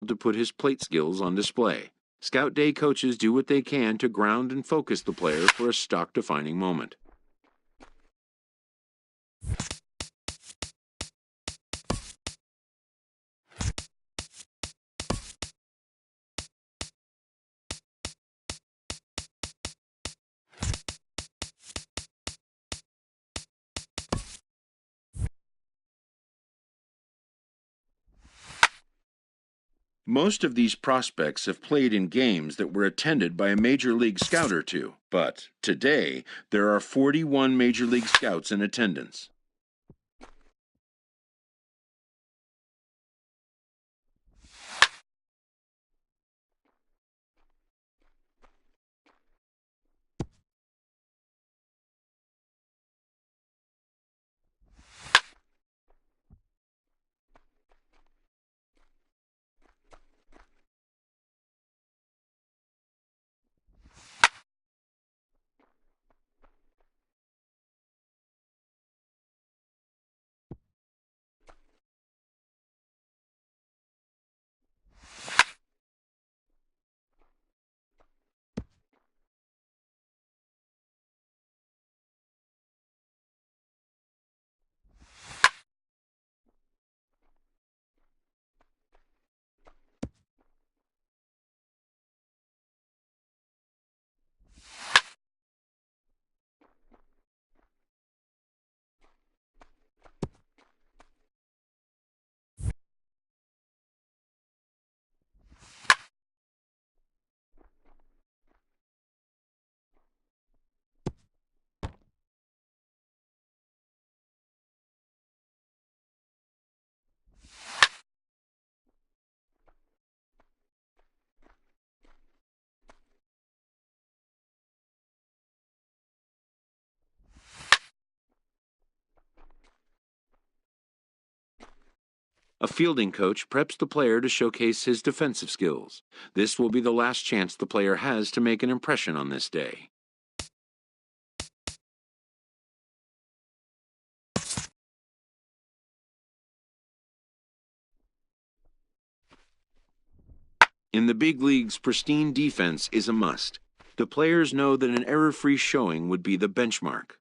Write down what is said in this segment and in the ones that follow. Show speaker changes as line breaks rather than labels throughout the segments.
to put his plate skills on display. Scout Day coaches do what they can to ground and focus the player for a stock-defining moment. Most of these prospects have played in games that were attended by a Major League Scout or two, but today there are 41 Major League Scouts in attendance. A fielding coach preps the player to showcase his defensive skills. This will be the last chance the player has to make an impression on this day. In the big leagues, pristine defense is a must. The players know that an error-free showing would be the benchmark.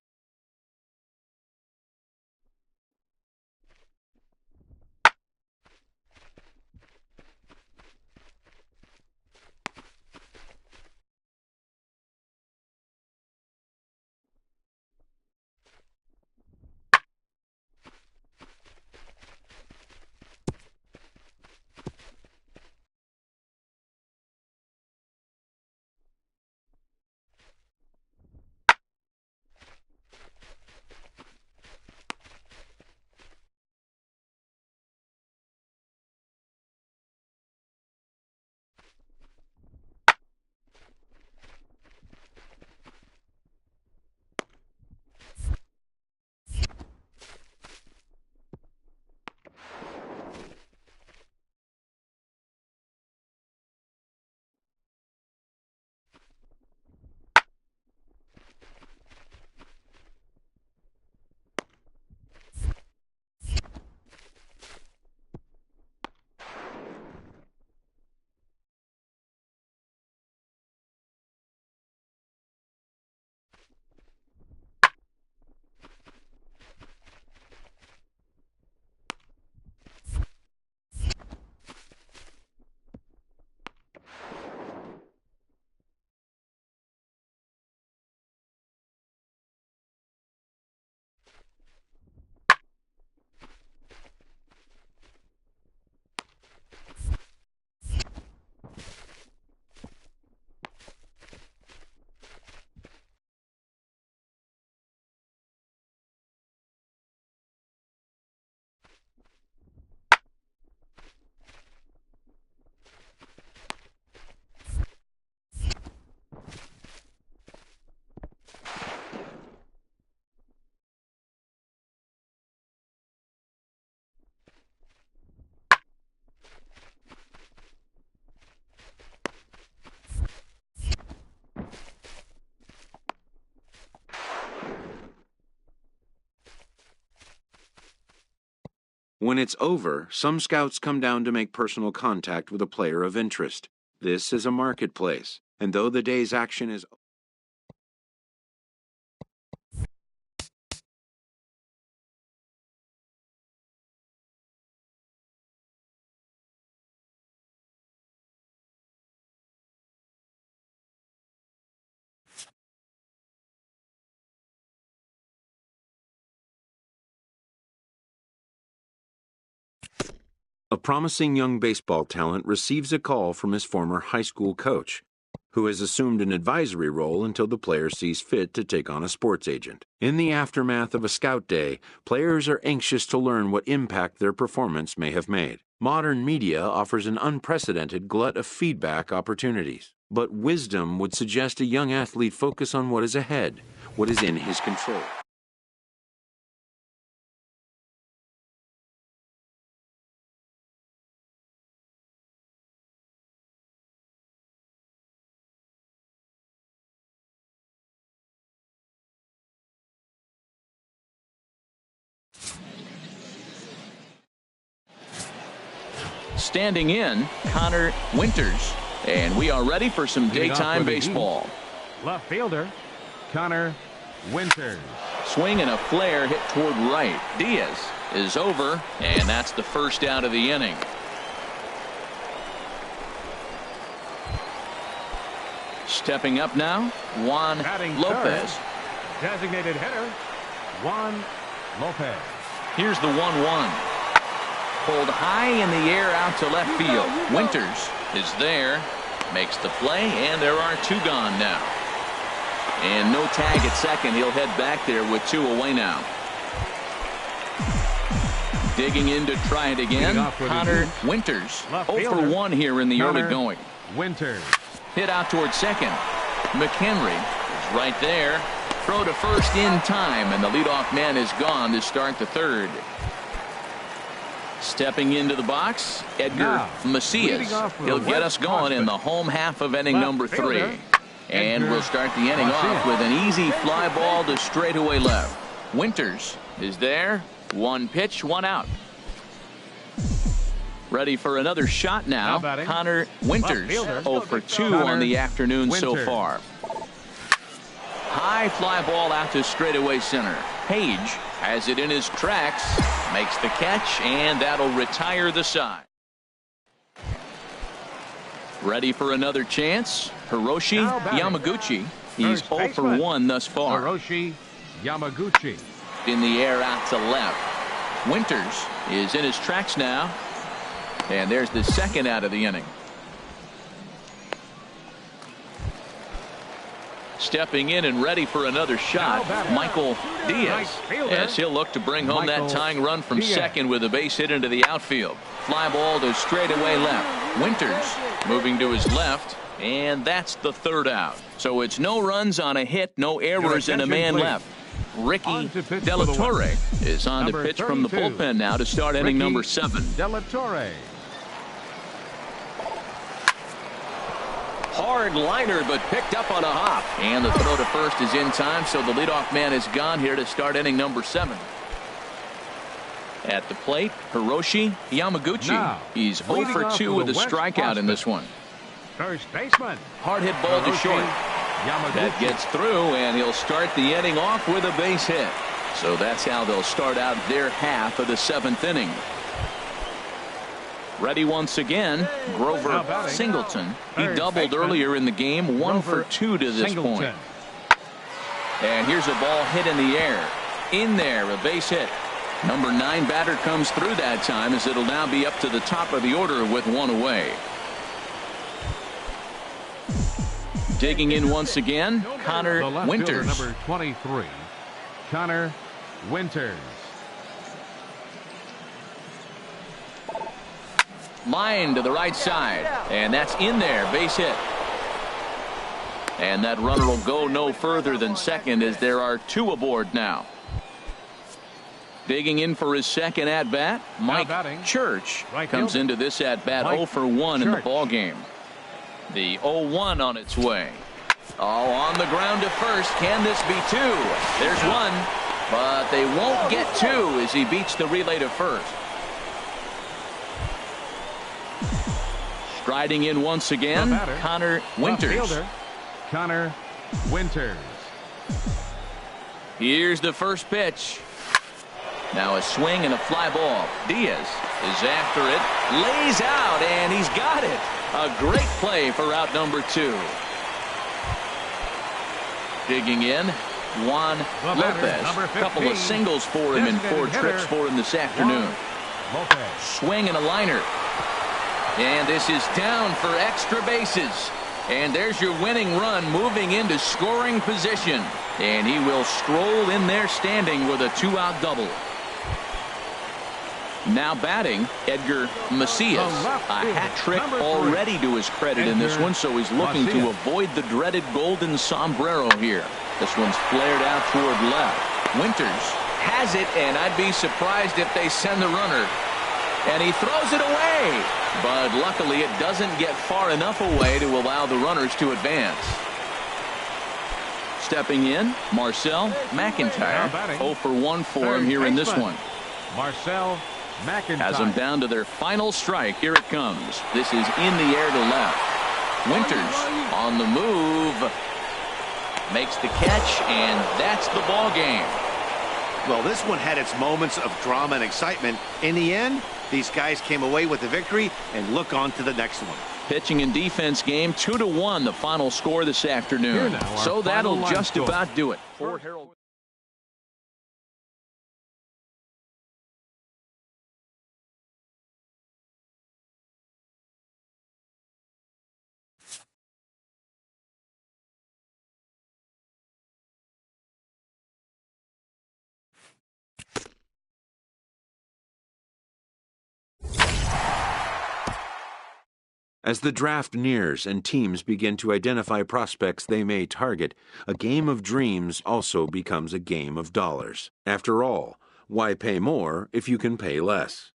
When it's over, some scouts come down to make personal contact with a player of interest. This is a marketplace, and though the day's action is a promising young baseball talent receives a call from his former high school coach, who has assumed an advisory role until the player sees fit to take on a sports agent. In the aftermath of a scout day, players are anxious to learn what impact their performance may have made. Modern media offers an unprecedented glut of feedback opportunities, but wisdom would suggest a young athlete focus on what is ahead, what is in his control.
Standing in, Conor Winters. And we are ready for some daytime baseball.
Left fielder, Conor Winters.
Swing and a flare hit toward right. Diaz is over, and that's the first out of the inning. Stepping up now, Juan Lopez.
Designated hitter, Juan Lopez.
Here's the 1-1. Pulled high in the air out to left field. Winters is there, makes the play, and there are two gone now. And no tag at second. He'll head back there with two away now. Digging in to try it again, Conor Winters. 0 for 1 here in the early going.
Winters.
Hit out towards second. McHenry is right there. Throw to first in time, and the leadoff man is gone to start the third. Stepping into the box, Edgar Macias. He'll get us going in the home half of inning number 3. And we'll start the inning off with an easy fly ball to straightaway left. Winters is there. One pitch, one out. Ready for another shot now. Conor Winters, 0 for 2 on the afternoon so far. High fly ball out to straightaway center. Page has it in his tracks, makes the catch, and that'll retire the side. Ready for another chance. Hiroshi Yamaguchi. He's 0 for 1 thus far.
Hiroshi Yamaguchi.
In the air out to left. Winters is in his tracks now. And there's the second out of the inning. Stepping in and ready for another shot, Michael Diaz, as he'll look to bring home that tying run from second with a base hit into the outfield. Fly ball to straightaway left. Winters moving to his left, and that's the third out. So it's no runs on a hit, no errors, and a man left. Ricky De La Torre is on to pitch from the bullpen now to start inning number 7.
De La Torre.
Hard liner, but picked up on a hop. And the throw to first is in time, so the leadoff man is gone here to start inning number 7. At the plate, Hiroshi Yamaguchi.
Now,
he's 0 for 2 with a strikeout in this one.
First baseman.
Hard hit ball to short. That gets through, and he'll start the inning off with a base hit. So that's how they'll start out their half of the 7th inning. Ready once again, Grover Singleton. He doubled earlier in the game, 1 for 2 to this point. And here's a ball hit in the air. In there, a base hit. Number 9 batter comes through that time, as it'll now be up to the top of the order with 1 away. Digging in once again, Conor Winters.
Number 23, Conor Winters.
Line to the right side, and that's in there, base hit. And that runner will go no further than second, as there are 2 aboard now. Digging in for his second at-bat, Mike Church comes into this at-bat 0 for 1 in the ballgame. The 0-1 on its way. Oh, on the ground to first. Can this be 2? There's 1, but they won't get 2 as he beats the relay to first. Striding in once again, Conor Winters.
Conor Winters.
Here's the first pitch. Now a swing and a fly ball. Diaz is after it, lays out, and he's got it. A great play for out number 2. Digging in, Juan Lopez. A couple of singles for him and 4 trips for him this afternoon. Swing and a liner. And this is down for extra bases. And there's your winning run moving into scoring position. And he will stroll in there standing with a 2-out double. Now batting, Edgar Macias. A hat trick already to his credit in this one, so he's looking to avoid the dreaded golden sombrero here. This one's flared out toward left. Winters has it, and I'd be surprised if they send the runner. And he throws it away. But luckily it doesn't get far enough away to allow the runners to advance. Stepping in, Marcel McIntyre. 0 for 1 for him here in this one.
Marcel McIntyre
has them down to their final strike. Here it comes. This is in the air to left. Winters on the move. Makes the catch, and that's the ball game.
Well, this one had its moments of drama and excitement. In the end, these guys came away with the victory and look on to the next one.
Pitching and defense game, 2-1 the final score this afternoon. So that'll just about do it. For Harold.
As the draft nears and teams begin to identify prospects they may target, a game of dreams also becomes a game of dollars. After all, why pay more if you can pay less?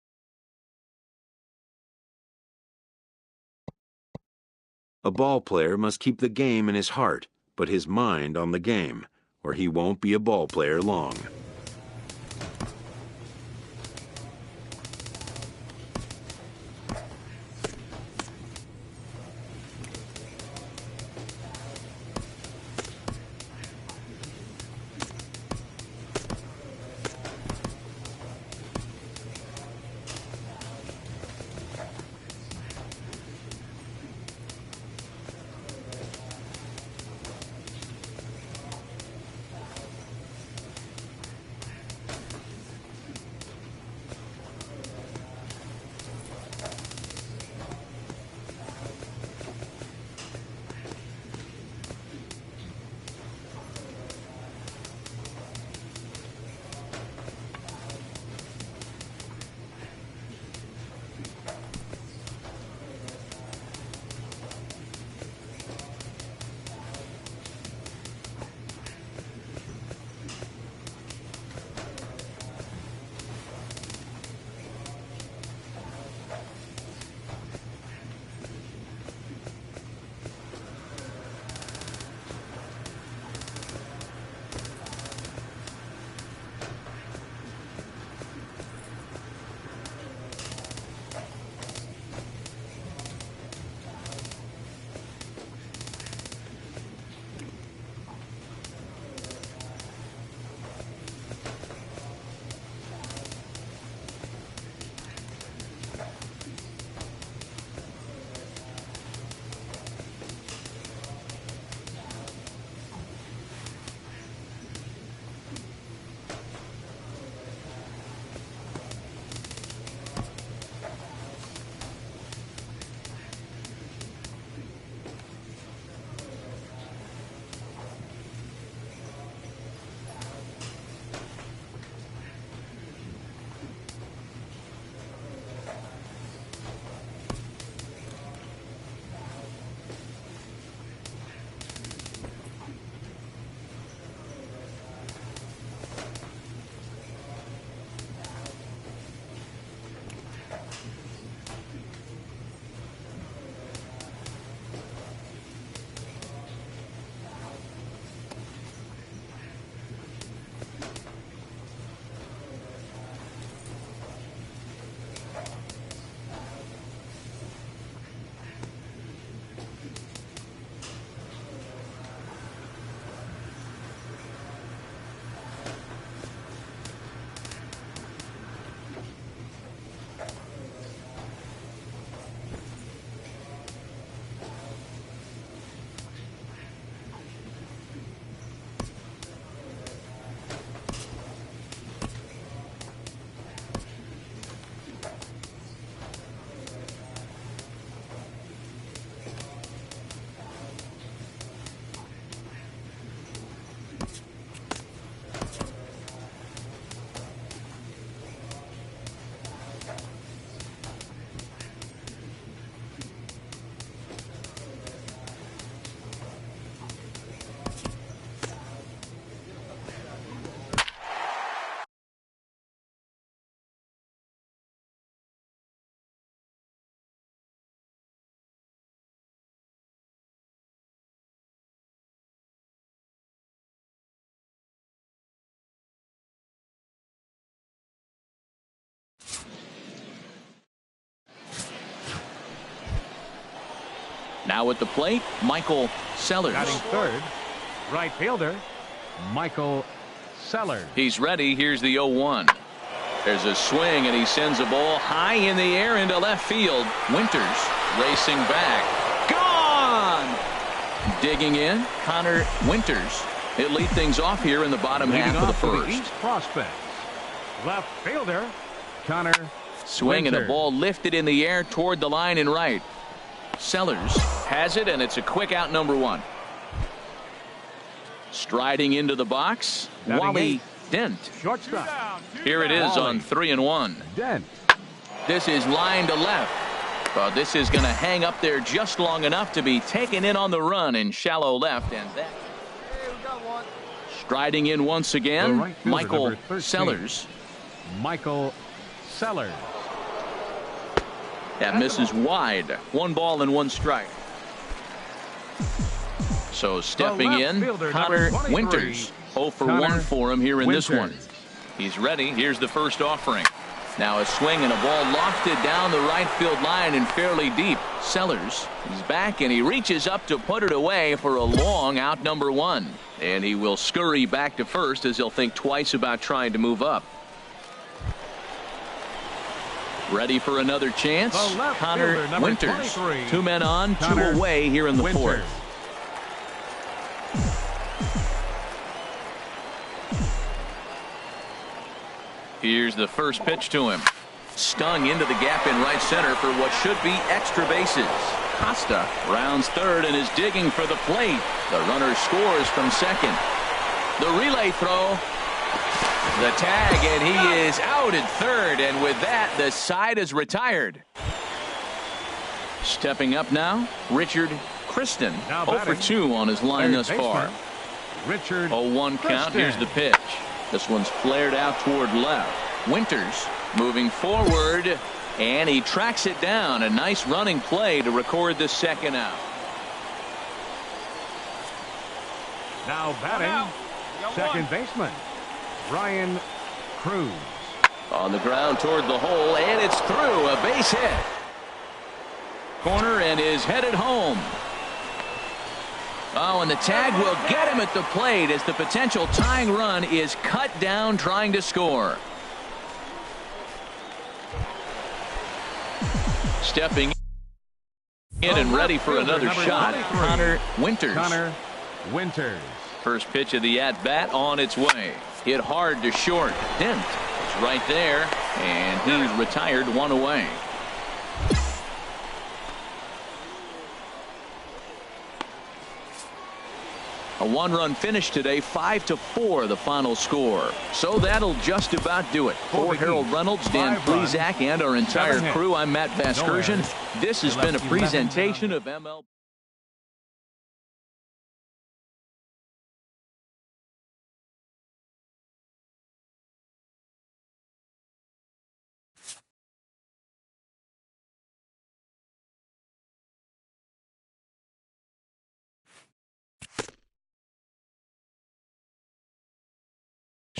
A ball player must keep the game in his heart, but his mind on the game, or he won't be a ball player long.
Now at the plate, Michael Sellers.
Batting third, right fielder, Michael Sellers.
He's ready. Here's the 0-1. There's a swing, and he sends a ball high in the air into left field. Winters racing back. Gone! Digging in, Conor Winters. He'll lead things off here in the bottom half of the first.
The East prospects. Left fielder, Conor
Swing and a
Winters.
ball lifted in the air toward the line and right. Sellers has it, and it's a quick out, number 1. Striding into the box,
Batting
Wally
eight.
Dent.
Shortstop.
Here it is on 3-1.
Dent.
This is line to left. But this is going to hang up there just long enough to be taken in on the run in shallow left. And that. Striding in once
The
again,
right fielder,
Michael
number 13.
Sellers.
Michael Sellers.
That misses wide. 1 ball and 1 strike. So stepping
left
in,
fielder,
Conor
number 23,
Winters. 0 for
Conor
1 for him here in this one.
Winters.
He's ready. Here's the first offering. Now a swing and a ball lofted down the right field line and fairly deep. Sellers is back, and he reaches up to put it away for a long out, number 1. And he will scurry back to first as he'll think twice about trying to move up. Ready for another chance,
The left
Conor
fielder, number
Winters.
23,
2 men on, 2
Conor
away here in the
Winters.
fourth. Here's the first pitch to him. Stung into the gap in right center for what should be extra bases. Costa rounds third and is digging for the plate. The runner scores from second. The relay throw. The tag, and he is out at third, and with that, the side is retired. Stepping up now, Richard Kristen.
Now
0 for
batting,
2 on his line
third
thus far.
baseman, Richard
0-1 count.
Kristen.
Here's the pitch. This one's flared out toward left. Winters moving forward, and he tracks it down. A nice running play to record the second out.
Now batting, second baseman, Ryan Cruz.
On the ground toward the hole, and it's through. A base hit. Corner and is headed home. Oh, and the tag will get him at the plate as the potential tying run is cut down trying to score. Stepping in and ready for another
number
shot,
23,
Conor Winters.
Conor Winters.
First pitch of the at-bat on its way. Hit hard to short. Dent is right there, and he's retired, 1 away. A 1-run finish today, 5-4 the final score. So that'll just about do it. For Harold Reynolds, Dan
5 runs,
Plesac, and our entire
7 hits,
crew, I'm Matt Vasgersian.
errors.
This has
They
been a
left 11
presentation of ML.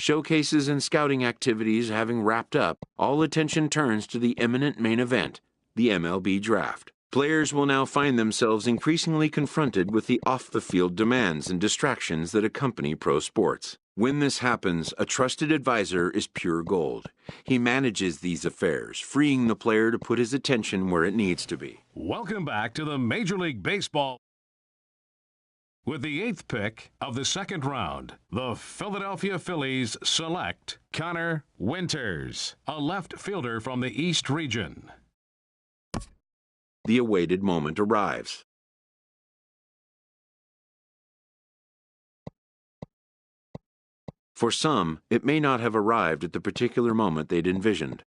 Showcases and scouting activities having wrapped up, all attention turns to the imminent main event, the MLB Draft. Players will now find themselves increasingly confronted with the off-the-field demands and distractions that accompany pro sports. When this happens, a trusted advisor is pure gold. He manages these affairs, freeing the player to put his attention where it needs to be.
Welcome back to the Major League Baseball. With the 8th pick of the second round, the Philadelphia Phillies select Conor Winters, a left fielder from the East region.
The awaited moment arrives. For some, it may not have arrived at the particular moment they'd envisioned.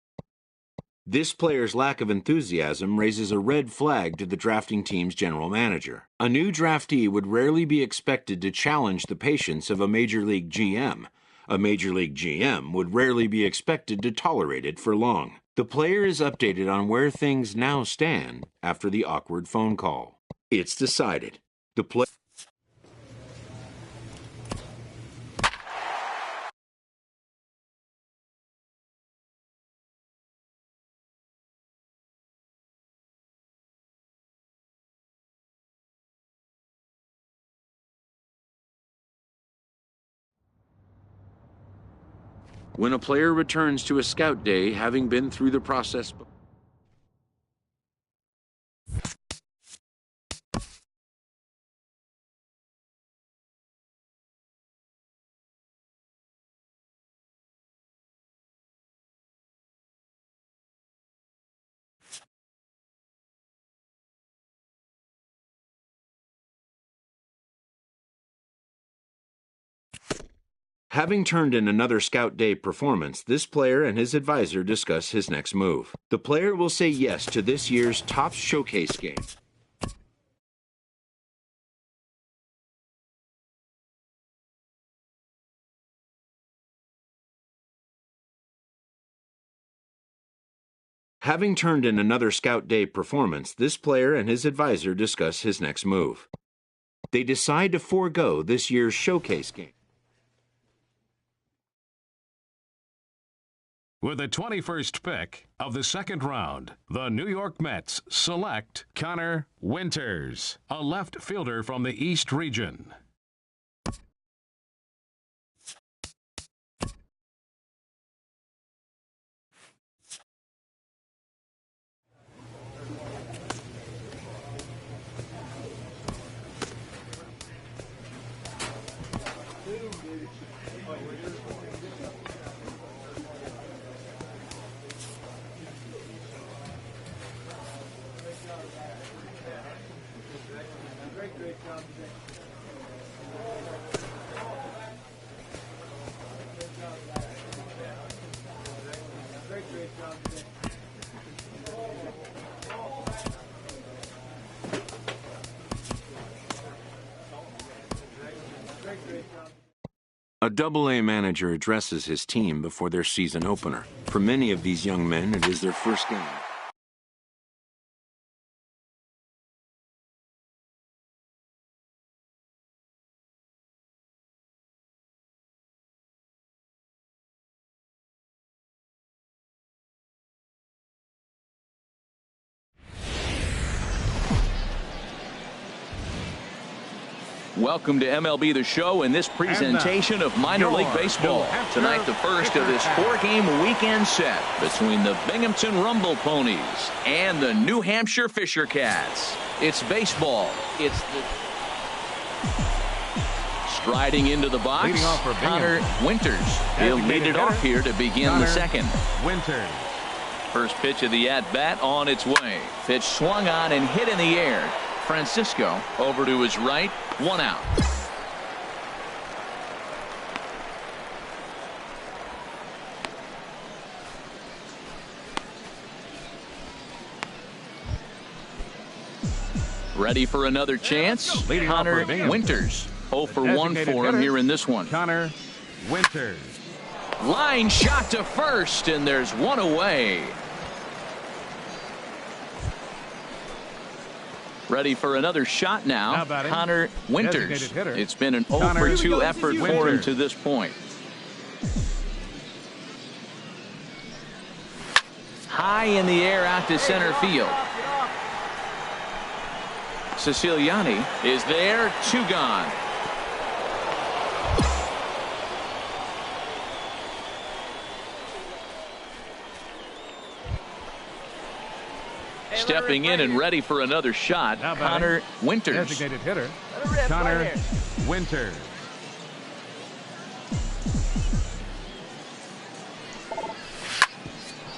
This player's lack of enthusiasm raises a red flag to the drafting team's general manager. A new draftee would rarely be expected to challenge the patience of a Major League GM. A Major League GM would rarely be expected to tolerate it for long. The player is updated on where things now stand after the awkward phone call. It's decided. The player when a player returns to a scout day having been through the process. Having turned in another Scout Day performance, this player and his advisor discuss his next move. The player will say yes to this year's top showcase game. Having turned in another Scout Day performance, this player and his advisor discuss his next move. They decide to forego this year's showcase game.
With the 21st pick of the second round, the New York Mets select Conor Winters, a left fielder from the East region.
A Double-A manager addresses his team before their season opener. For many of these young men, it is their first game.
Welcome to MLB The Show and this presentation of minor league baseball. Tonight, the first of this four-game weekend set between the Binghamton Rumble Ponies and the New Hampshire Fisher Cats. It's baseball. It's the... Striding into the box, Conor Winters. He'll lead it off here to begin the second.
Winters.
First pitch of the at-bat on its way. Pitch swung on and hit in the air. Francisco over to his right, one out. Ready for another chance? Conor Winters. 0 for 1 for him here in this one.
Conor Winters.
Line shot to first, and there's one away. Ready for another shot now. Conor Winters. It's been an 0 for 2 effort for him to this point. High in the air out to center field. Siciliani is there, 2 gone. Stepping in and ready for another shot, Conor Winters.
Designated hitter, Conor Winters.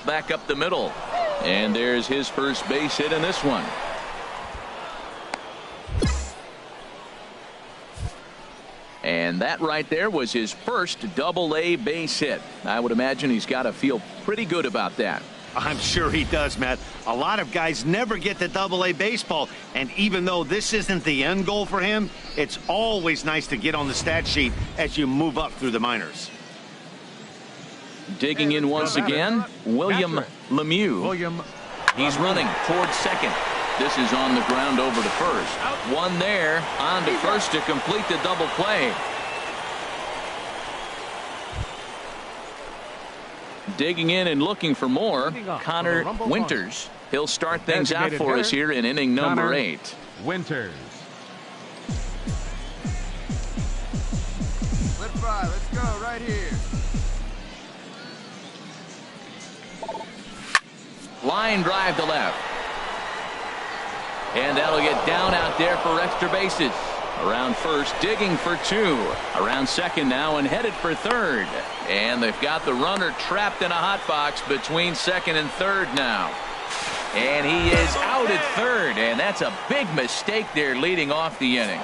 Back up the middle. And there's his first base hit in this one. And that right there was his first Double-A base hit. I would imagine he's got to feel pretty good about that.
I'm sure he does, Matt. A lot of guys never get to Double-A baseball, and even though this isn't the end goal for him, it's always nice to get on the stat sheet as you move up through the minors.
Digging in once again, William Lemieux. He's running towards second. This is on the ground over to first. One there, on to first to complete the double play. Digging in and looking for more, Conor Winters. He'll start things out for us here in inning number 8.
Winters.
Let's go right here.
Line drive to left. And that'll get down out there for extra bases. Around first, digging for 2. Around second now and headed for third. And they've got the runner trapped in a hot box between second and third now. And he is out at third, and that's a big mistake there leading off the inning.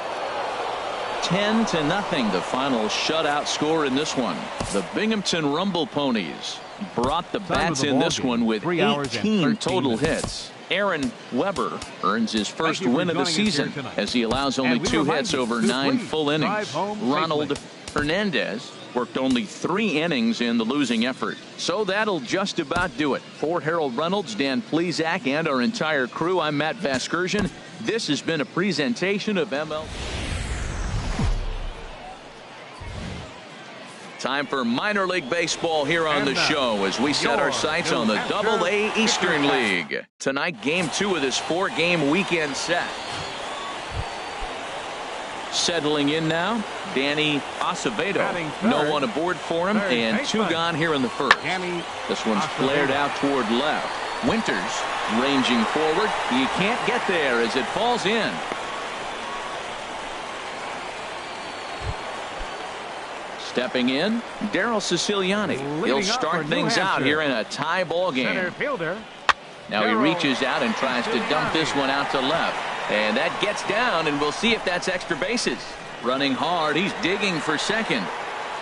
10-0, the final shutout score in this one. The Binghamton Rumble Ponies brought the bats in this one with 18 total hits. Aaron Weber earns his first win of the season as he allows only 2 hits over 9 full innings. Ronald Hernandez worked only 3 innings in the losing effort. So that'll just about do it. For Harold Reynolds, Dan Plesac, and our entire crew, I'm Matt Vasgersian. This has been a presentation of ML. Time for minor league baseball here on the show as we set our sights on the Double-A Eastern League. Tonight, Game 2 of this 4-game weekend set. Settling in now, Danny Acevedo. No one aboard for him, and 2 gone here in the first. This one's flared out toward left. Winters ranging forward. He can't get there as it falls in. Stepping in, Daryl Siciliani. He'll start things out here in a tie ball game. Now he reaches out and tries to dump this one out to left. And that gets down, and we'll see if that's extra bases. Running hard, he's digging for second.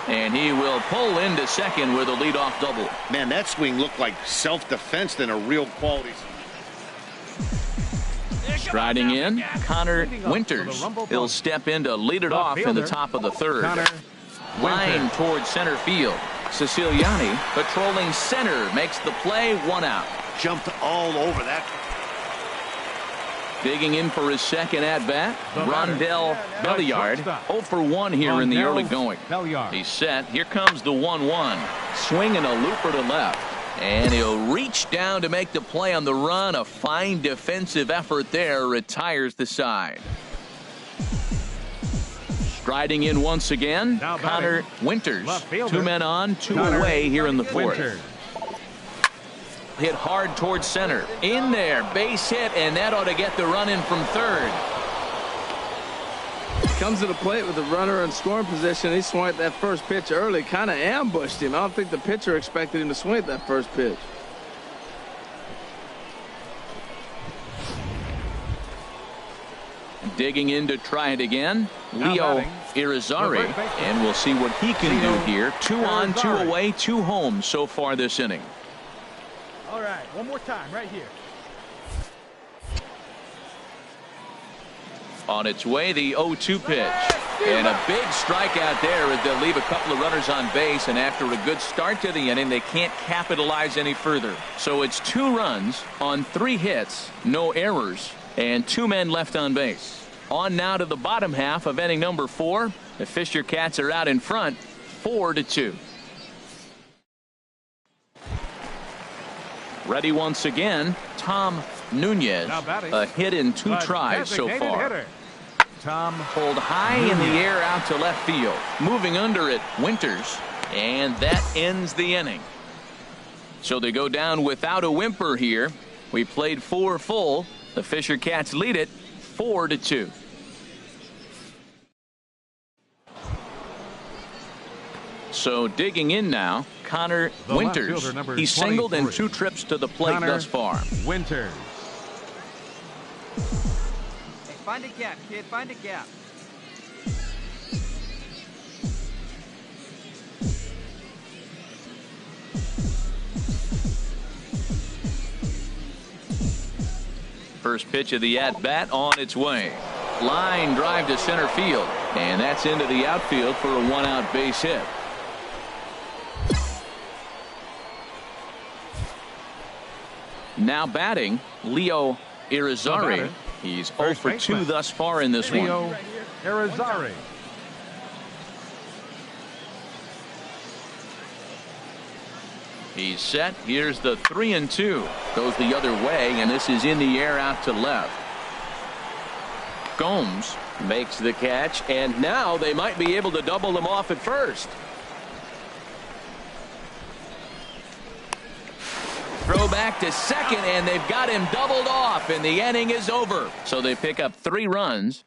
And he will pull into second with a leadoff double.
Man, that swing looked like self-defense than a real quality.
Striding in, Conor Winters. He'll step in to lead it off in the top of the third. Line towards center field. Siciliani patrolling center makes the play, 1 out.
Jumped all over that.
Digging in for his second at-bat, Rondell Belliard. 0 for 1 here in the early going. He's set. Here comes the 1-1. Swinging a looper to left. And he'll reach down to make the play on the run. A fine defensive effort there. Retires the side. Striding in once again, Conor Winters. 2 men on, 2 away here in the fourth. Hit hard towards center. In there, base hit, and that ought to get the run in from third.
Comes to the plate with the runner in scoring position. He swung at that first pitch early, kind of ambushed him. I don't think the pitcher expected him to swing at that first pitch.
Digging in to try it again, Leo Irizarry, and we'll see what he can do here. 2 on, 2 away, 2 home so far this inning.
All right, one more time right here.
On its way, the 0-2 pitch. And a big strikeout there as they'll leave a couple of runners on base, and after a good start to the inning, they can't capitalize any further. So it's 2 runs on 3 hits, no errors, and 2 men left on base. On now to the bottom half of inning number 4. The Fisher Cats are out in front, 4-2. Ready once again, Tom Nunez. A hit in 2 tries so far.
Tom
pulled high in the air out to left field. Moving under it, Winters. And that ends the inning. So they go down without a whimper here. We played 4 full. The Fisher Cats lead it 4-2. So digging in now, Conor Winters. He's singled in 2 trips to the plate thus far.
Winters.
Hey, find a gap, kid. Find a gap.
First pitch of the at-bat on its way. Line drive to center field. And that's into the outfield for a 1-out base hit. Now batting, Leo Irizarry. He's 0 for 2 thus far in this one.
Leo Irizarry.
He's set. Here's the 3-2. Goes the other way, and this is in the air out to left. Gomes makes the catch, and now they might be able to double them off at first. Throws go back to second, and they've got him doubled off, and the inning is over. So they pick up 3 runs.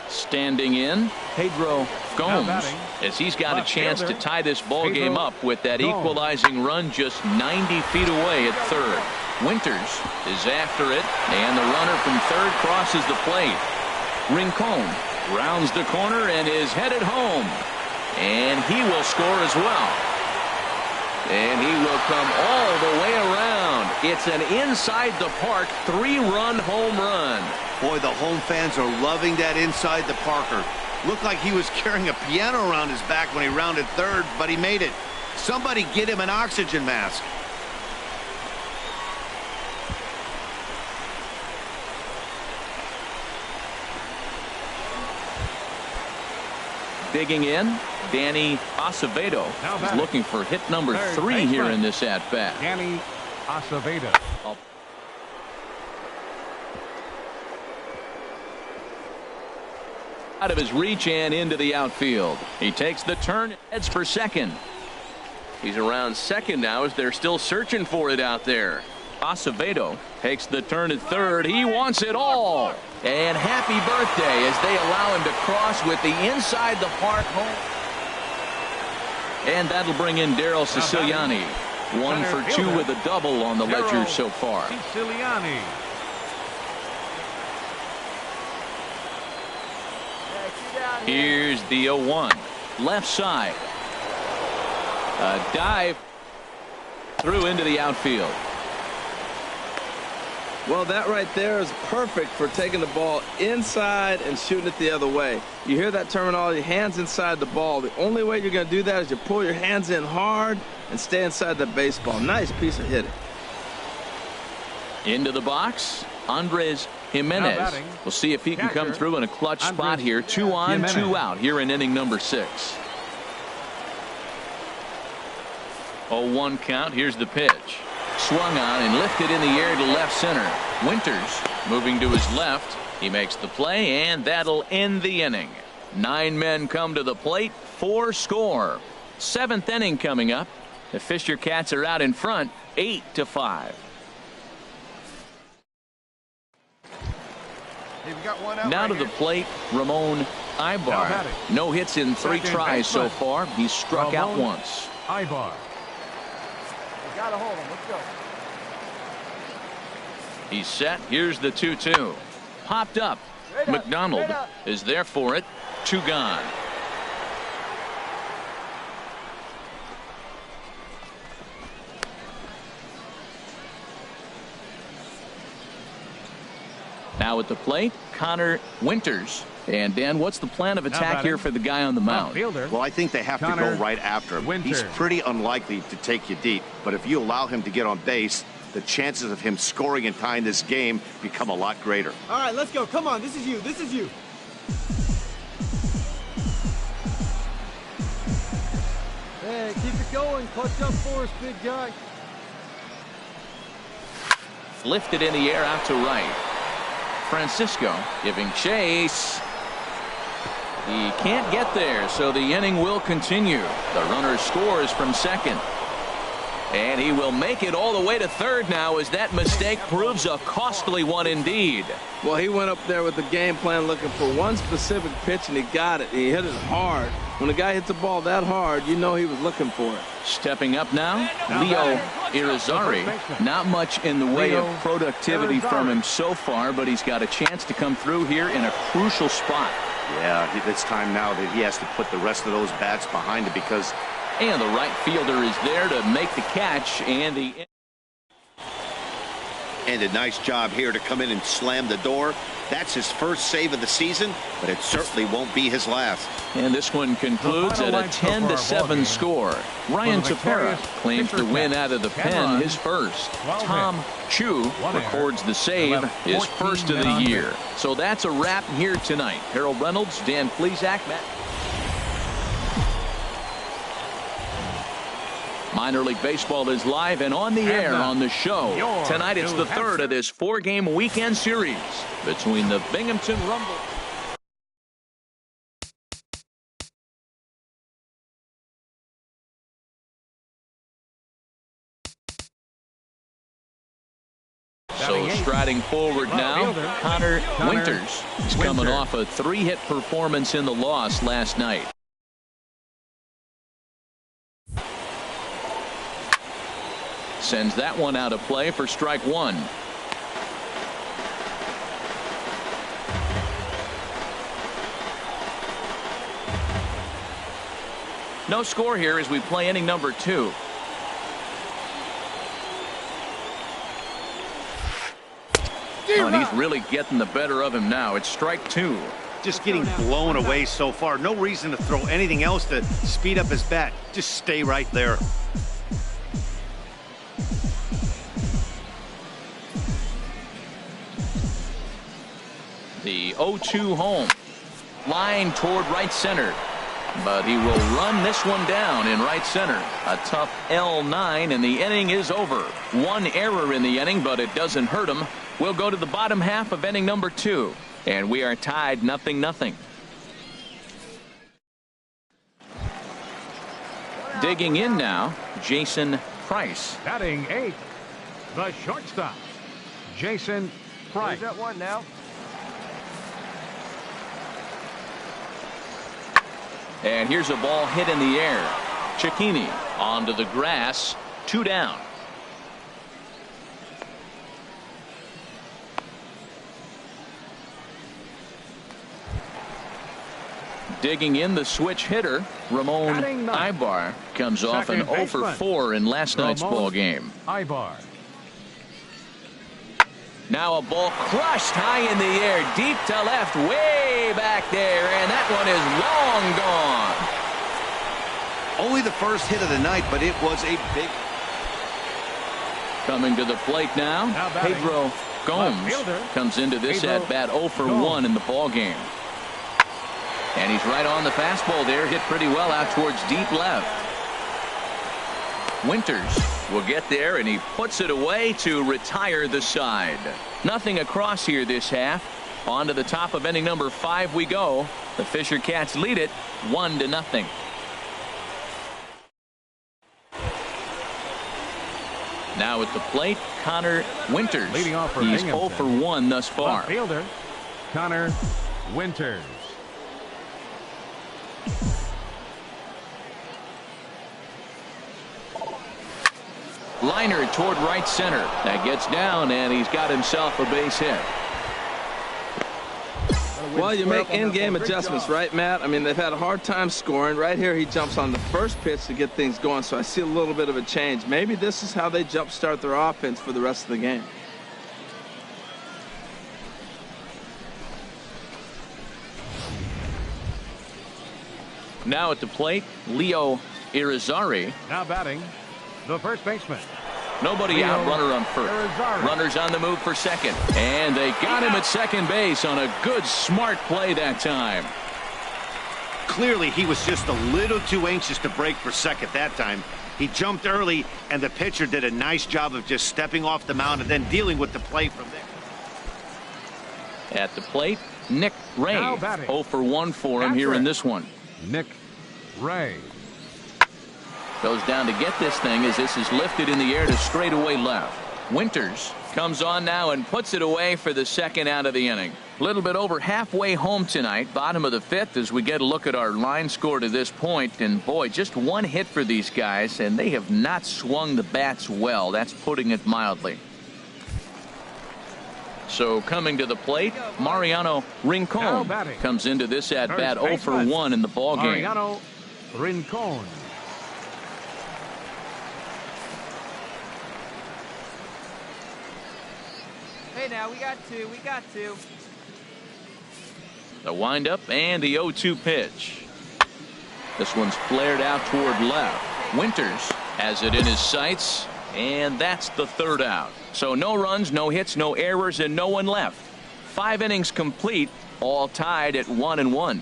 Standing in, Pedro Gomes, as he's got a chance to tie this ball game up with that equalizing run just 90 feet away at third. Winters is after it, and the runner from third crosses the plate. Rincon rounds the corner and is headed home, and he will score as well. And he will come all the way around. It's an inside the park 3-run home run.
Boy, the home fans are loving that inside the Parker. Looked like he was carrying a piano around his back when he rounded third, but he made it. Somebody get him an oxygen mask.
Digging in, Danny Acevedo is looking for hit number 3 here in this at-bat.
Danny Acevedo.
Out of his reach and into the outfield. He takes the turn, heads for second. He's around second now as they're still searching for it out there. Acevedo takes the turn at third. He wants it all. And happy birthday as they allow him to cross with the inside the park home. And that'll bring in Daryl Siciliani. 1 for 2 with a double on the ledger so far.
Siciliani.
Here's the 0-1. Left side. A dive through into the outfield.
Well, that right there is perfect for taking the ball inside and shooting it the other way. You hear that terminology, hands inside the ball. The only way you're going to do that is you pull your hands in hard and stay inside the baseball. Nice piece of hitting.
Into the box, Andres Jimenez. We'll see if he can come through in a clutch spot here. 2 on, 2 out here in inning number 6. 0-1 count. Here's the pitch. Swung on and lifted in the air to left center. Winters moving to his left. He makes the play, and that'll end the inning. 9 men come to the plate, 4 score. 7th inning coming up. The Fisher Cats are out in front, 8-5. Now to the plate, Ramon Ibar. No hits in 3 tries so far. He's struck out once.
Ibar. Gotta hold him. Let's go.
He's set. Here's the 2-2. Popped up. McDonald is there for it. 2 gone. Now at the plate, Conor Winters. And Dan, what's the plan of attack here for the guy on the mound?
Well, I think they have to go right after him. He's pretty unlikely to take you deep, but if you allow him to get on base, the chances of him scoring and tying this game become a lot greater.
All right, let's go. Come on, this is you. This is you. Hey, keep it going. Clutch up for us, big guy.
Lifted in the air out to right. Francisco giving chase. He can't get there, so the inning will continue. The runner scores from second. And he will make it all the way to third now as that mistake proves a costly one indeed.
Well, he went up there with the game plan looking for one specific pitch, and he got it. He hit it hard. When a guy hits the ball that hard, you know he was looking for it.
Stepping up now, Leo Irizarry. Not much in the way of productivity from him so far, but he's got a chance to come through here in a crucial spot.
Yeah, it's time now that he has to put the rest of those bats behind it because...
And the right fielder is there to make the catch, and
a nice job here to come in and slam the door. That's his first save of the season, but it certainly won't be his last.
And this one concludes at a 10-7 score. Ryan Tepera claims the win out of the pen, his first. Tom Chu records the save, his first of the year. So that's a wrap here tonight. Harold Reynolds, Dan Plesac, Matt. Minor League Baseball is live and on the air on the show. Tonight it's the third of this 4-game weekend series between the Binghamton Rumble. batting forward now, Conor Winters. He's coming off a 3-hit performance in the loss last night. Sends that one out of play for strike one. No score here as we play inning number 2. Oh, and he's really getting the better of him now. It's strike 2.
Just getting blown away so far. No reason to throw anything else to speed up his bat. Just stay right there.
The 0-2 home. Line toward right center. But he will run this one down in right center. A tough L9, and the inning is over. One error in the inning, but it doesn't hurt him. We'll go to the bottom half of inning number 2, and we are tied 0-0. Digging in now, Jason Price.
Batting 8th, the shortstop, Jason Price.
There's that one now.
And here's a ball hit in the air. Cicchini onto the grass. 2 down. Digging in the switch hitter, Ramon Ibar comes off an 0 for 4 in last night's ball game.
Ibar.
Now a ball crushed high in the air, deep to left, way back there, and that one is long gone.
Only the first hit of the night, but it was a big.
Coming to the plate now Pedro Gomes comes into this at bat 0 for 1 in the ball game. And he's right on the fastball there, hit pretty well out towards deep left. Winters will get there, and he puts it away to retire the side. Nothing across here this half. On to the top of inning number 5 we go. The Fisher Cats lead it 1-0. Now at the plate, Conor Winters.
Leading off for
He's
Binghamton.
0 for 1 thus far.
Fielder, Conor Winters.
Liner toward right center. That gets down, and he's got himself a base hit.
Well, you make in-game adjustments, right, Matt? I mean, they've had a hard time scoring. Right here, he jumps on the first pitch to get things going, so I see a little bit of a change. Maybe this is how they jumpstart their offense for the rest of the game.
Now at the plate, Leo Irizarry.
Now batting, the first baseman.
Nobody
Leo
out, runner on first.
Irizarry.
Runners on the move for second. And they got him at second base on a good, smart play that time.
Clearly, he was just a little too anxious to break for second that time. He jumped early, and the pitcher did a nice job of just stepping off the mound and then dealing with the play from there.
At the plate, Nick Ray.
Now batting.
0 for 1 for him here in this one.
Nick Ray.
Goes down to get this thing as this is lifted in the air to straightaway left. Winters comes on now and puts it away for the second out of the inning. A little bit over halfway home tonight, bottom of the 5th, as we get a look at our line score to this point. And boy, just one hit for these guys, and they have not swung the bats well. That's putting it mildly. So coming to the plate, Mariano Rincon comes into this at bat 0 for 1 in the ball game.
Mariano Rincon.
Hey, now we got two. We got two.
The windup and the 0-2 pitch. This one's flared out toward left. Winters has it in his sights, and that's the third out. So no runs, no hits, no errors, and no one left. 5 innings complete, all tied at 1-1.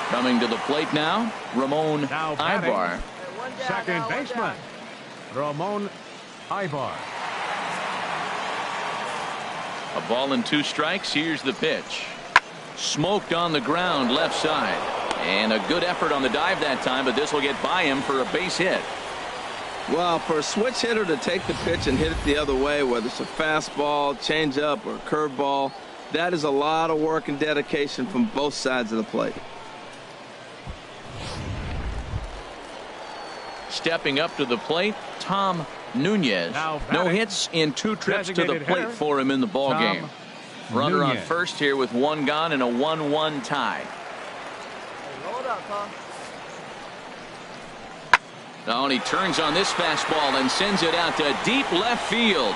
Coming to the plate now, Ramon
Now batting.
Ibar.
Second baseman, Ramon Ibar.
A ball and 2 strikes. Here's the pitch. Smoked on the ground left side. And a good effort on the dive that time, but this will get by him for a base hit.
Well, for a switch hitter to take the pitch and hit it the other way, whether it's a fastball, changeup, or curveball, that is a lot of work and dedication from both sides of the plate.
Stepping up to the plate, Tom Nunez. No hits in 2 trips to the plate for him in the ball game. Runner on first here with 1 gone and a 1-1 tie.
Roll it out, Tom.
Now, and he turns on this fastball and sends it out to deep left field.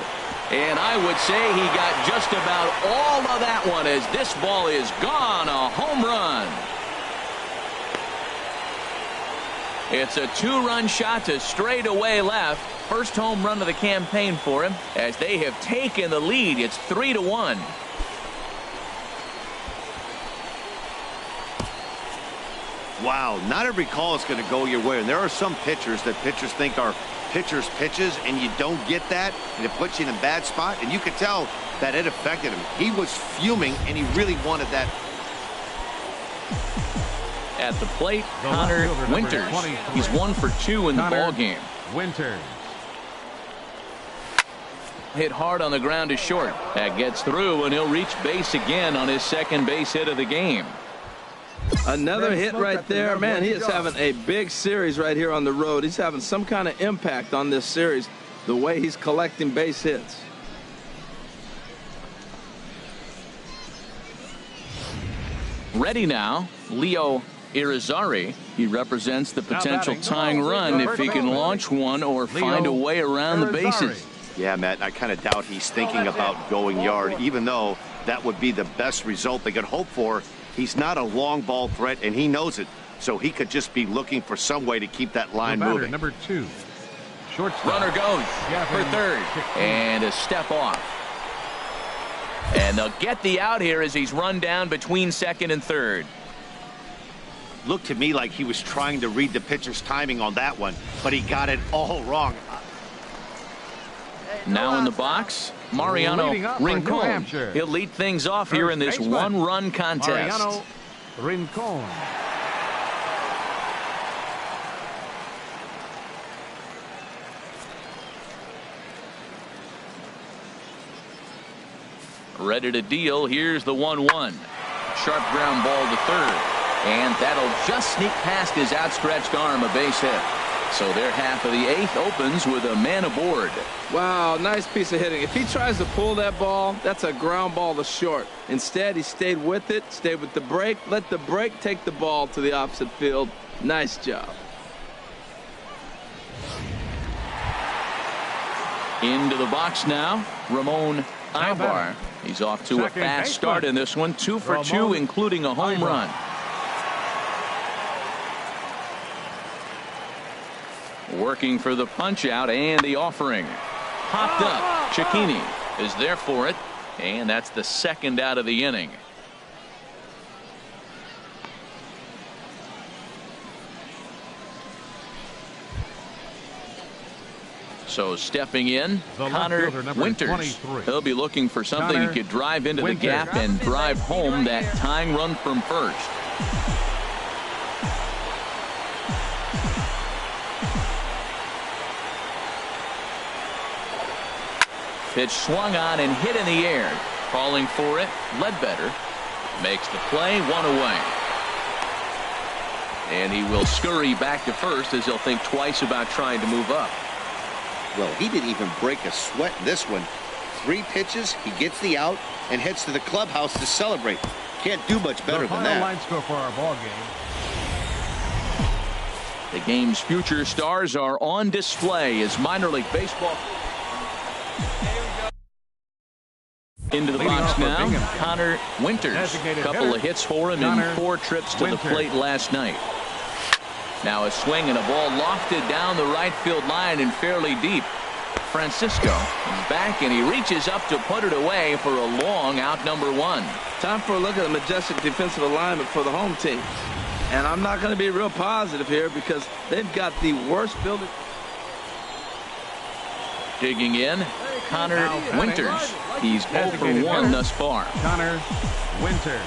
And I would say he got just about all of that one as this ball is gone. A home run. It's a 2-run shot to straightaway left. First home run of the campaign for him as they have taken the lead. It's 3-1.
Wow, not every call is going to go your way. And there are some pitchers that pitchers think are pitchers' pitches, and you don't get that, and it puts you in a bad spot. And you could tell that it affected him. He was fuming, and he really wanted that.
At the plate, Conor Winters. He's 1 for 2 in the ball game.
Winters.
Hit hard on the ground to short. That gets through, and he'll reach base again on his second base hit of the game.
Another hit right there. Man, he is having a big series right here on the road. He's having some kind of impact on this series, the way he's collecting base hits.
Ready now, Leo Irizarry. He represents the potential tying run if he can launch one or find a way around the bases.
Yeah, Matt, I kind of doubt he's thinking about going yard, even though that would be the best result they could hope for. He's not a long ball threat, and he knows it, so he could just be looking for some way to keep that line moving.
Number 2. Shortstop.
Runner goes for third, and a step off. And they'll get the out here as he's run down between second and third.
Looked to me like he was trying to read the pitcher's timing on that one, but he got it all wrong.
Now in the box, Mariano Rincon. He'll lead things off here in this 1-run contest.
Mariano Rincon.
Ready to deal. Here's the 1-1. Sharp ground ball to third. And that'll just sneak past his outstretched arm, a base hit. So their half of the 8th opens with a man aboard.
Wow, nice piece of hitting. If he tries to pull that ball, that's a ground ball to short. Instead, he stayed with it, stayed with the break, let the break take the ball to the opposite field. Nice job.
Into the box now, Ramon Ibar. He's off to a fast start in this one, 2 for 2, including a home run. Working for the punch out and the offering. Popped up. Cicchini is there for it, and that's the second out of the inning. So stepping in, Conor Winters. He'll be looking for something he could drive into the gap and drive home that tying run from first. Pitch swung on and hit in the air. Calling for it, Ledbetter makes the play, 1 away. And he will scurry back to first as he'll think twice about trying to move up.
Well, he didn't even break a sweat in this one. 3 pitches, he gets the out and heads to the clubhouse to celebrate. Can't do much better than that.
Line score for our ball game.
The game's future stars are on display as minor league baseball. Into the box now, Conor Winters. Couple of hits for him in 4 trips to the plate last night. Now a swing and a ball lofted down the right field line and fairly deep. Francisco is back and he reaches up to put it away for a long out, number 1.
Time for a look at the majestic defensive alignment for the home team. And I'm not going to be real positive here because they've got the worst building.
Digging in, Conor Winters. He's 0 for 1 thus far.
Conor Winters.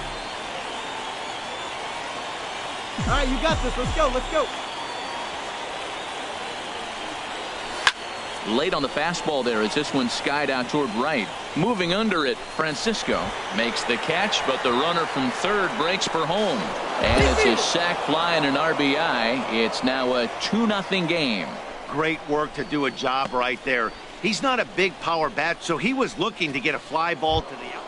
All right, you got this. Let's go. Let's go.
Late on the fastball there as this one skied out toward right. Moving under it, Francisco makes the catch, but the runner from third breaks for home. And it's a sac fly and an RBI. It's now a 2-0 game.
Great work to do a job right there. He's not a big power bat, so he was looking to get a fly ball to the outside.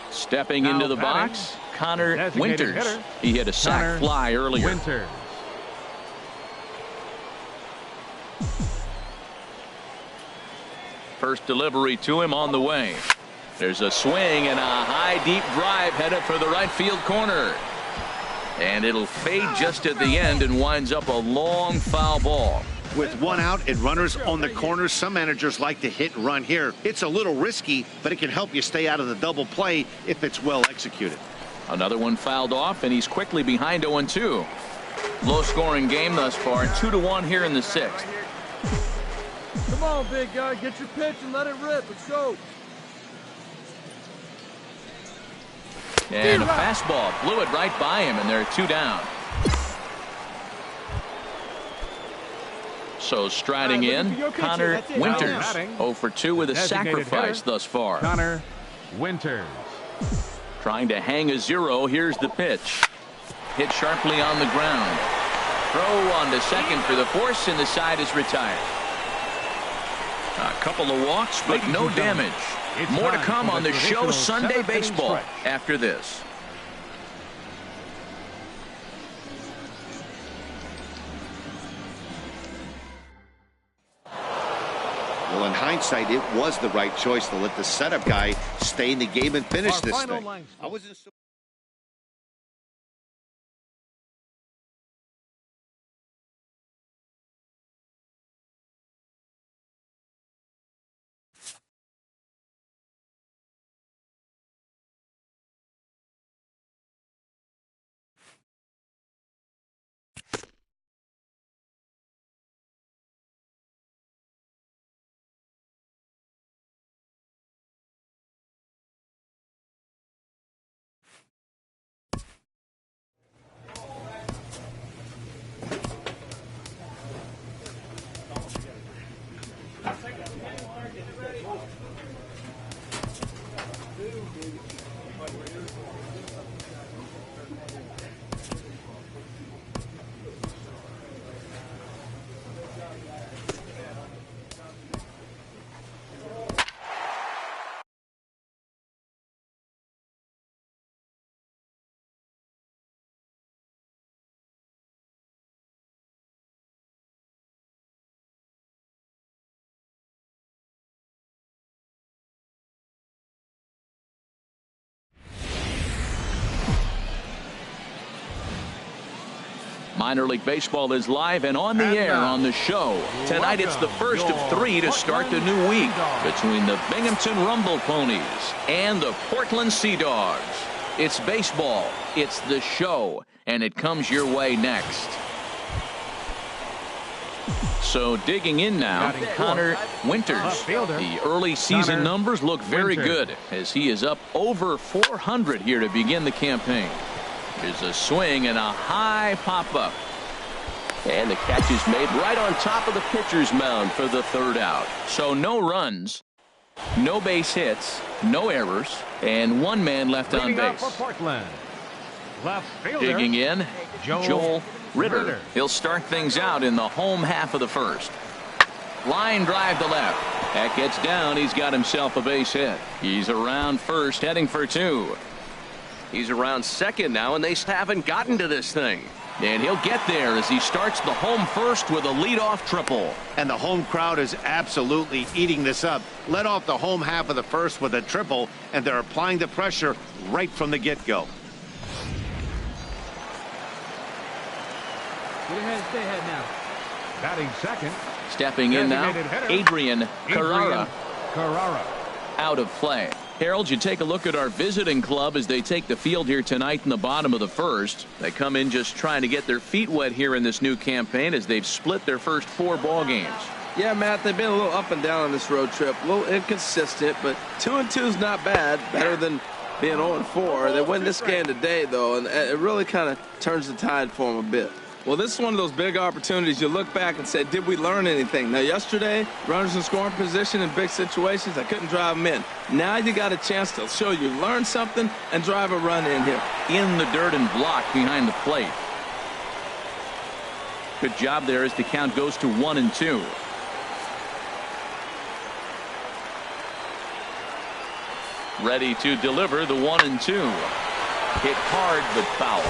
Stepping into the box, Conor Winters. He hit a sac fly earlier.
Winters.
First delivery to him on the way. There's a swing and a high deep drive headed for the right field corner. And it'll fade just at the end and winds up a long foul ball.
With one out and runners on the corners, some managers like to hit and run here. It's a little risky, but it can help you stay out of the double play if it's well executed.
Another one fouled off, and he's quickly behind 0-2. Low scoring game thus far, 2-1 here in the 6th.
Come on, big guy. Get your pitch and let it rip. Let's go.
And a fastball blew it right by him, and they're 2 down. So striding in, Conor Winters, 0 for 2 with a sacrifice thus far.
Conor Winters.
Trying to hang a 0. Here's the pitch. Hit sharply on the ground. Throw on to second for the force, and the side is retired. A couple of walks, but no damage. More to come on the show Sunday Baseball after this.
Well, in hindsight, it was the right choice to let the setup guy stay in the game and finish this thing. I wasn't so
Minor League Baseball is live and on the air on the show. Tonight it's the first of 3 to start the new week between the Binghamton Rumble Ponies and the Portland Sea Dogs. It's baseball, it's the show, and it comes your way next. So digging in now, Conor Winters. The early season numbers look very good as he is up over 400 here to begin the campaign. There's a swing and a high pop-up. And the catch is made right on top of the pitcher's mound for the 3rd out. So no runs, no base hits, no errors, and 1 man left on base. Digging in, Joel Ritter. He'll start things out in the home half of the 1st. Line drive to left. That gets down. He's got himself a base hit. He's around first, heading for 2. He's around second now, and they haven't gotten to this thing. And he'll get there as he starts the home first with a leadoff triple.
And the home crowd is absolutely eating this up. Led off the home half of the 1st with a triple, and they're applying the pressure right from the get-go.
Get ahead, stay ahead now.
Batting second.
Stepping in now, Adrian Carrara. Out of play. Harold, you take a look at our visiting club as they take the field here tonight in the bottom of the 1st. They come in just trying to get their feet wet here in this new campaign as they've split their first 4 ball games.
Yeah, Matt, they've been a little up and down on this road trip. A little inconsistent, but 2-2 is not bad. Better than being 0-4. They win this game today, though, and it really kind of turns the tide for them a bit. Well, this is one of those big opportunities. You look back and say, did we learn anything? Now, yesterday, runners in scoring position in big situations, I couldn't drive them in. Now you got a chance to show you learned something and drive a run in here.
In the dirt and blocked behind the plate. Good job there as the count goes to 1-2. Ready to deliver the 1-2. Hit hard but foul.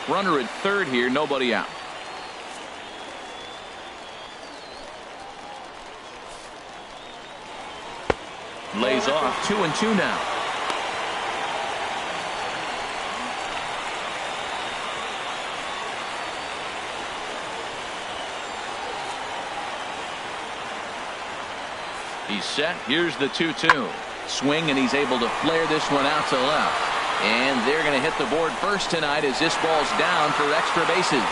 Runner at third here, nobody out. Lays off 2-2 now. He's set. Here's the 2-2. Swing, and he's able to flare this one out to left. And they're going to hit the board first tonight as this ball's down for extra bases.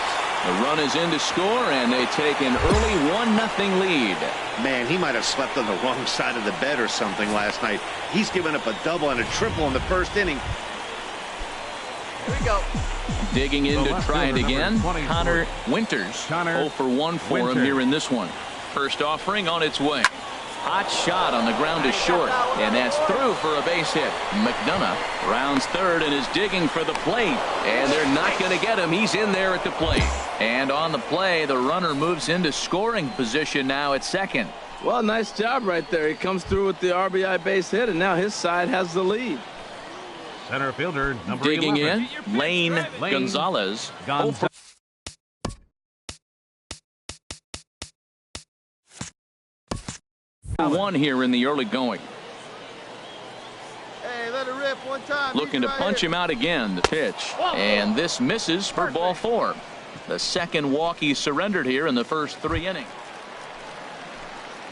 The run is in to score, and they take an early 1-0 lead.
Man, he might have slept on the wrong side of the bed or something last night. He's given up a double and a triple in the first inning.
Here we go.
Digging in to try it again, Conor Winters. 0 for 1 for him here in this one. First offering on its way. Hot shot on the ground is short, and that's through for a base hit. McDonough rounds third and is digging for the plate, and they're not going to get him. He's in there at the plate. And on the play, the runner moves into scoring position now at second.
Well, nice job right there. He comes through with the RBI base hit, and now his side has the lead.
Center fielder, number
Digging
11.
in, Lane Gonzalez. 0 for 1 here in the early going.
Hey, let it rip one time.
Looking to punch him out again. The pitch. And this misses for ball 4. The second walk he surrendered here in the first 3 innings.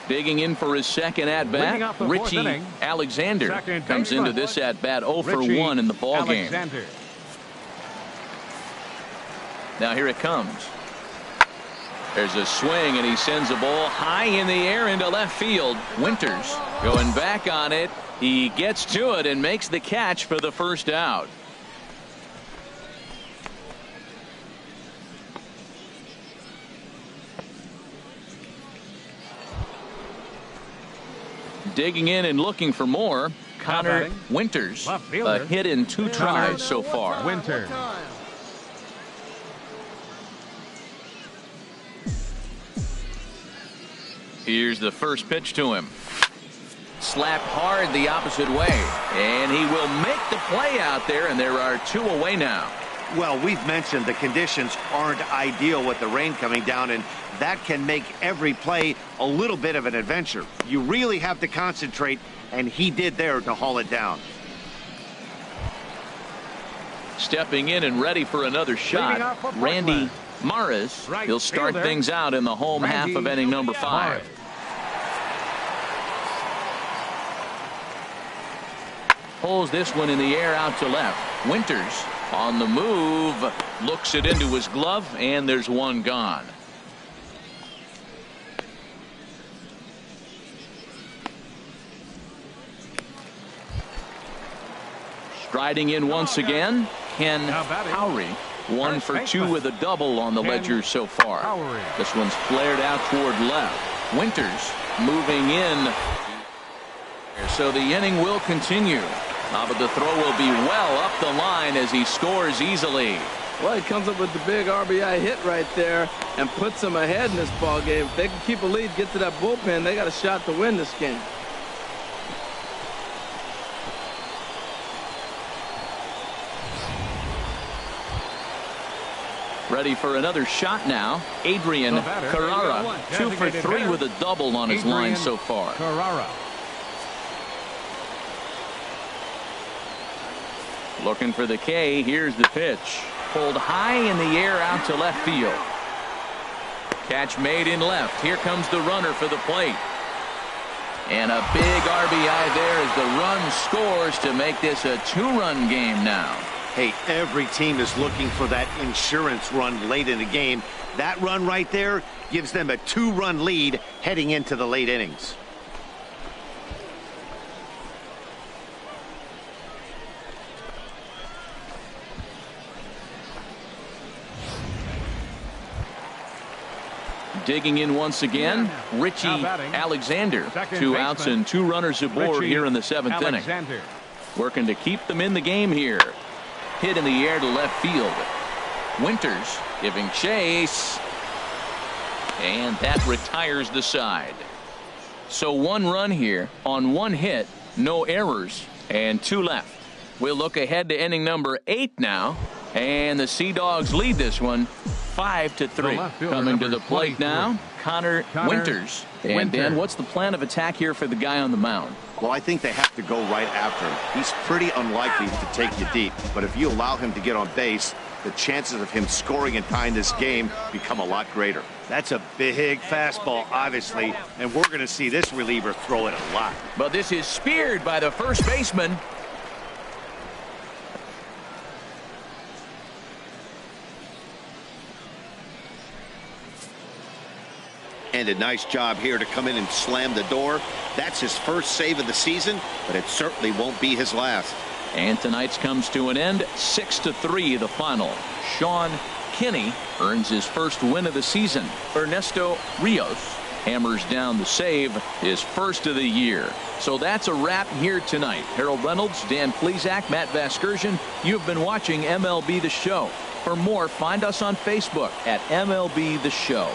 Digging in for his second at-bat, Richie Alexander comes into this at-bat 0 for 1 in the ball game. Now here it comes. There's a swing, and he sends a ball high in the air into left field. Winters going back on it. He gets to it and makes the catch for the first out. Digging in and looking for more, Conor Winters. A hit in 2 tries so far.
Winter.
Here's the first pitch to him. Slapped hard the opposite way, and he will make the play out there, and there are 2 away now.
Well, we've mentioned the conditions aren't ideal with the rain coming down, and that can make every play a little bit of an adventure. You really have to concentrate, and he did there to haul it down.
Stepping in and ready for another shot, Randy Maris. He'll start things out in the home half of inning number 5. Pulls this one in the air out to left. Winters on the move, looks it into his glove, and there's one gone. Striding in once again, Ken Howry. 1 for 2 with a double on the ledger so far. This one's flared out toward left. Winters moving in. So the inning will continue. But the throw will be well up the line as he scores easily.
Well, he comes up with the big RBI hit right there and puts them ahead in this ball game. If they can keep a lead, get to that bullpen, they got a shot to win this game.
Ready for another shot now. Adrian Carrara, 2 for 3 with a double on his line so far.
Carrara.
Looking for the K. Here's the pitch. Pulled high in the air out to left field. Catch made in left. Here comes the runner for the plate. And a big RBI there as the run scores to make this a 2-run game now.
Hey, every team is looking for that insurance run late in the game. That run right there gives them a 2-run lead heading into the late innings.
Digging in once again, Richie Alexander. 2 outs and 2 runners aboard here in the 7th inning. Working to keep them in the game here. Hit in the air to left field. Winters giving chase. And that retires the side. So 1 run here on 1 hit, no errors, and 2 left. We'll look ahead to inning number 8 now. And the Sea Dogs lead this one 5-3. Coming to the plate now, Conor Winters. And Dan, what's the plan of attack here for the guy on the mound?
Well, I think they have to go right after him. He's pretty unlikely to take you deep, but if you allow him to get on base, the chances of him scoring and tying this game become a lot greater. That's a big fastball, obviously, and we're going to see this reliever throw it a lot.
But this is speared by the first baseman.
And a nice job here to come in and slam the door. That's his first save of the season, but it certainly won't be his last.
And tonight's comes to an end. 6-3 the final. Sean Kinney earns his first win of the season. Ernesto Rios hammers down the save, his first of the year. So that's a wrap here tonight. Harold Reynolds, Dan Plesac, Matt Vasgersian. You've been watching MLB The Show. For more, find us on Facebook at MLB The Show.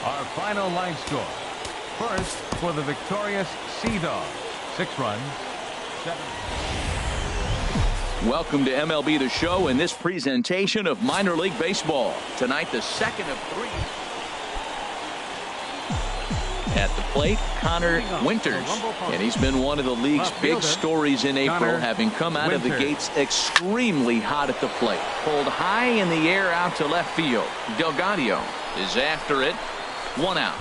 Our final line score. First, for the victorious Sea Dogs, 6 runs, 7.
Welcome to MLB The Show in this presentation of minor league baseball. Tonight, the second of 3. At the plate, Conor Winters. And he's been one of the league's big stories in April, having come out of the gates extremely hot at the plate. Pulled high in the air out to left field. Delgado is after it. 1 out.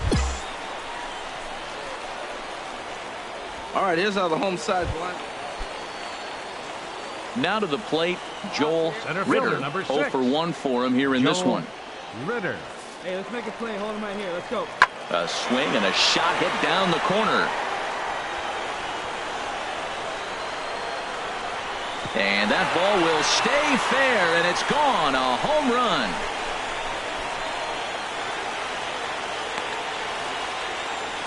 All right, here's how the home side line.
Now to the plate, Joel Ritter. 0 for 1 for him here in this one.
Ritter.
Hey, let's make a play. Hold him right here. Let's go.
A swing and a shot hit down the corner. And that ball will stay fair, and it's gone. A home run.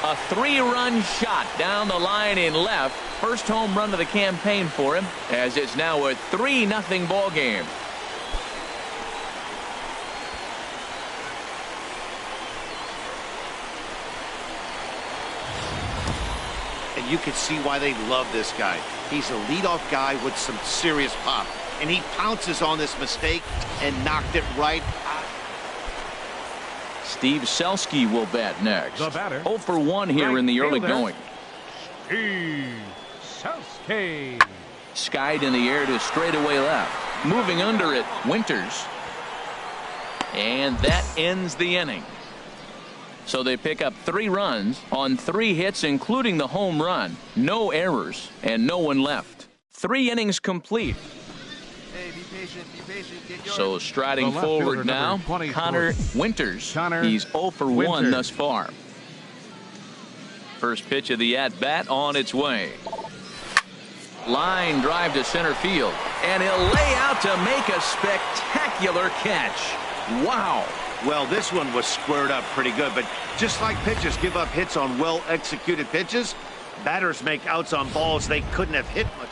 A 3-run shot down the line in left. First home run of the campaign for him, as it's now a 3-0 ball game.
And you can see why they love this guy. He's a leadoff guy with some serious pop, and he pounces on this mistake and knocked it right out.
Steve Selski will bat next.
The batter,
0 for 1 here in the early going.
Steve Selski.
Skied in the air to straightaway left. Moving under it, Winters. And that ends the inning. So they pick up 3 runs on 3 hits, including the home run. No errors and no one left. 3 innings complete.
Hey, be patient, be patient. Get yours.
So striding forward now, Conor Winters. He's 0 for 1 thus far. First pitch of the at-bat on its way. Line drive to center field. And he'll lay out to make a spectacular catch. Wow.
Well, this one was squared up pretty good, but just like pitchers give up hits on well-executed pitches, batters make outs on balls they couldn't have hit much.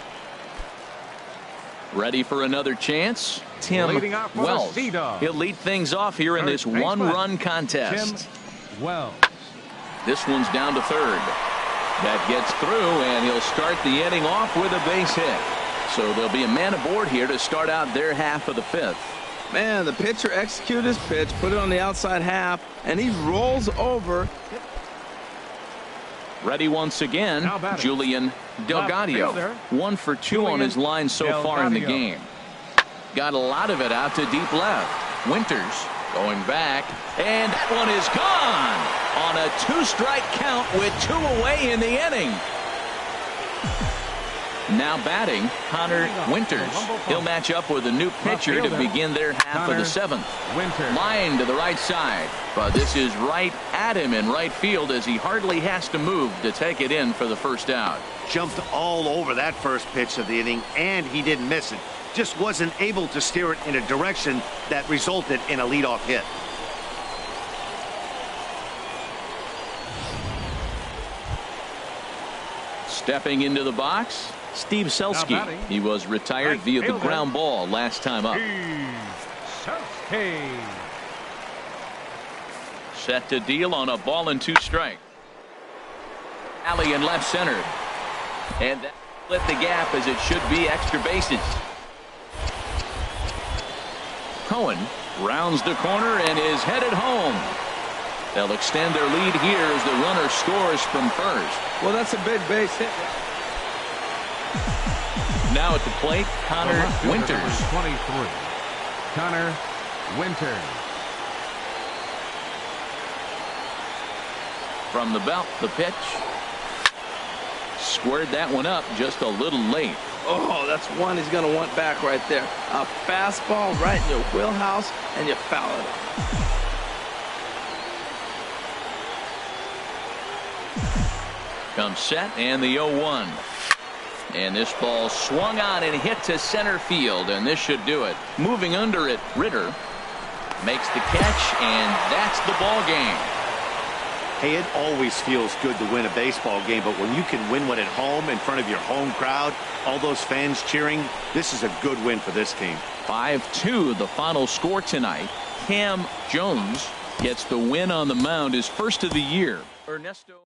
Ready for another chance? Tim Wells. He'll lead things off here in this 1-run contest.
Tim Wells.
This one's down to third. That gets through, and he'll start the inning off with a base hit. So there'll be a man aboard here to start out their half of the 5th.
Man, the pitcher executed his pitch, put it on the outside half, and he rolls over.
Ready once again, Julian Delgado. 1 for 2 on his line so far in the game. Got a lot of it out to deep left. Winters going back, and that one is gone on a 2-strike count with 2 away in the inning. Now batting, Conor Winters. He'll match up with a new pitcher to begin their half of the seventh. Line to the right side, but this is right at him in right field as he hardly has to move to take it in for the first out.
Jumped all over that first pitch of the inning, and he didn't miss it. Just wasn't able to steer it in a direction that resulted in a leadoff hit.
Stepping into the box, Steve Selski. He was retired via the ground ball last time up. Set to deal on a ball and 2 strikes. Alley in left center. And that split the gap as it should be extra bases. Cohen rounds the corner and is headed home. They'll extend their lead here as the runner scores from first.
Well, that's a big base hit.
Now at the plate, Conor Winters.
23. Conor Winters.
From the belt, the pitch. Squared that one up just a little late.
Oh, that's one he's going to want back right there. A fastball right in your wheelhouse, and you foul it.
Comes set and the 0-1. And this ball swung on and hit to center field, and this should do it. Moving under it, Ritter makes the catch, and that's the ball game.
Hey, it always feels good to win a baseball game, but when you can win one at home in front of your home crowd, all those fans cheering, this is a good win for this team.
5-2 the final score tonight. Cam Jones gets the win on the mound, his first of the year. Ernesto